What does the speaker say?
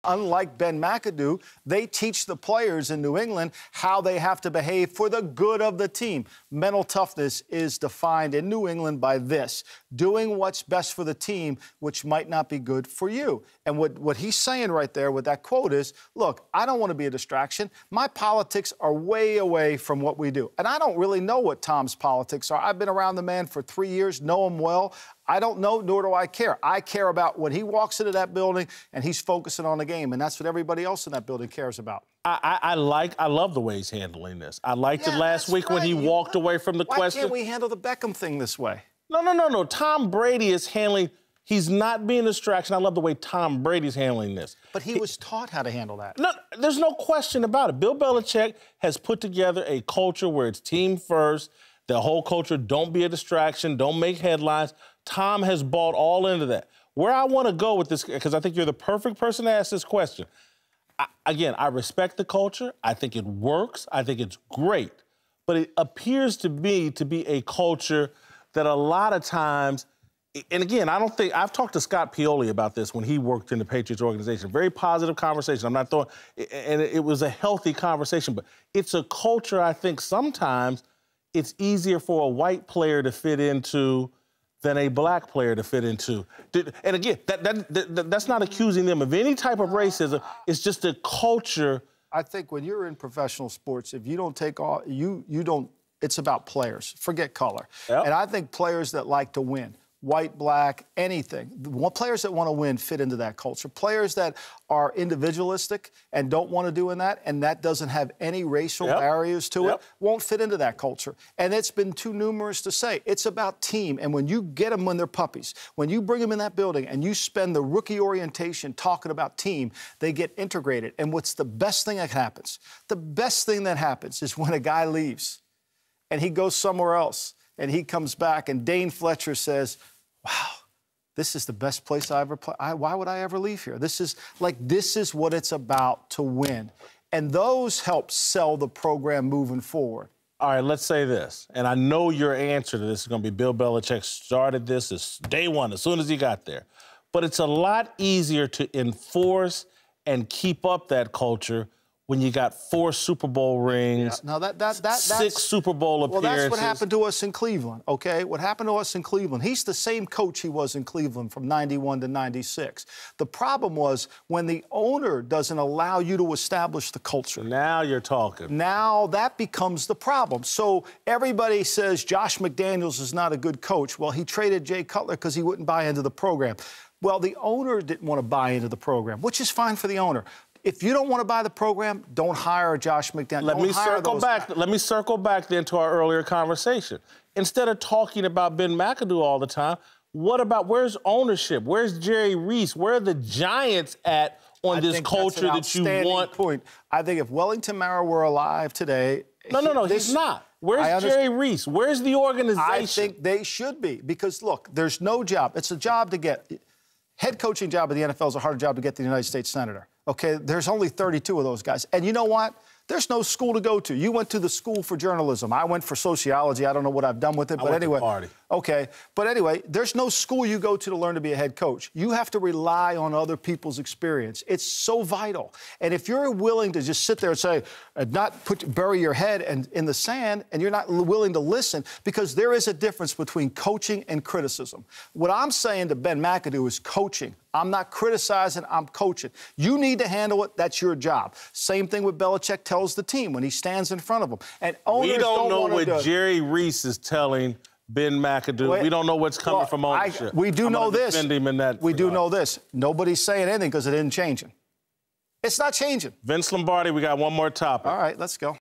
Unlike Ben McAdoo, they teach the players in New England how they have to behave for the good of the team. Mental toughness is defined in New England by this: doing what's best for the team, which might not be good for you. And what he's saying right there with that quote is, look, I don't want to be a distraction. My politics are way away from what we do. And I don't really know what Tom's politics are. I've been around the man for 3 years, know him well. I don't know, nor do I care. I care about when he walks into that building and he's focusing on the game, and that's what everybody else in that building cares about. I love the way he's handling this. I liked it last week when he walked away from the question. Why can't we handle the Beckham thing this way? No. Tom Brady is handling. He's not being a distraction. I love the way Tom Brady's handling this. But he was taught how to handle that. No, there's no question about it. Bill Belichick has put together a culture where it's team first. The whole culture, don't be a distraction, don't make headlines. Tom has bought all into that. Where I want to go with this, because I think you're the perfect person to ask this question. I respect the culture. I think it works. I think it's great. But it appears to me to be a culture that a lot of times, and again, I've talked to Scott Pioli about this when he worked in the Patriots organization. Very positive conversation. I'm not throwing, and it was a healthy conversation, but it's a culture I think sometimes it's easier for a white player to fit into than a black player to fit into. And again, that's not accusing them of any type of racism. It's just a culture. I think when you're in professional sports, if you don't take all, you don't, it's about players. Forget color. Yep. And I think players that like to win, white, black, anything. Players that want to win fit into that culture. Players that are individualistic and don't want to do that, and that doesn't have any racial barriers to it, won't fit into that culture. And it's been too numerous to say. It's about team. And when you get them when they're puppies, when you bring them in that building and you spend the rookie orientation talking about team, they get integrated. And what's the best thing that happens? The best thing that happens is when a guy leaves and he goes somewhere else and he comes back and Dane Fletcher says, wow, this is the best place I ever played. Why would I ever leave here? This is what it's about to win. And those help sell the program moving forward. All right, let's say this. And I know your answer to this is going to be Bill Belichick started this as day one, as soon as he got there. But it's a lot easier to enforce and keep up that culture when you got 4 Super Bowl rings, now that's 6 Super Bowl appearances. Well, that's what happened to us in Cleveland, okay? What happened to us in Cleveland, he's the same coach he was in Cleveland from 91 to 96. The problem was when the owner doesn't allow you to establish the culture. Now you're talking. Now that becomes the problem. So everybody says Josh McDaniels is not a good coach. Well, he traded Jay Cutler because he wouldn't buy into the program. Well, the owner didn't want to buy into the program, which is fine for the owner. If you don't want to buy the program, don't hire Josh McDaniels. Let me circle back then to our earlier conversation. Instead of talking about Ben McAdoo all the time, what about where's ownership? Where's Jerry Reese? Where are the Giants at on this culture that you want? Point. I think if Wellington Mara were alive today... No, he's not. Where's Jerry Reese? Where's the organization? I think they should be because, look, there's no job. It's a job to get. Head coaching job of the NFL is a hard job to get the United States Senator. Okay, there's only 32 of those guys. And you know what? There's no school to go to. You went to the school for journalism. I went for sociology. I don't know what I've done with it, but anyway. Okay, but anyway, there's no school you go to learn to be a head coach. You have to rely on other people's experience. It's so vital. And if you're willing to just sit there and say, bury your head in the sand, and you're not willing to listen, because there is a difference between coaching and criticism. What I'm saying to Ben McAdoo is coaching. I'm not criticizing, I'm coaching. You need to handle it, that's your job. Same thing with Belichick tells the team when he stands in front of them. And owners we don't know what Jerry Reese is telling Ben McAdoo. We don't know what's coming from ownership. We do know this. Defend him in that we do know this. Nobody's saying anything because it isn't changing. It's not changing. Vince Lombardi, we got one more topic. All right, let's go.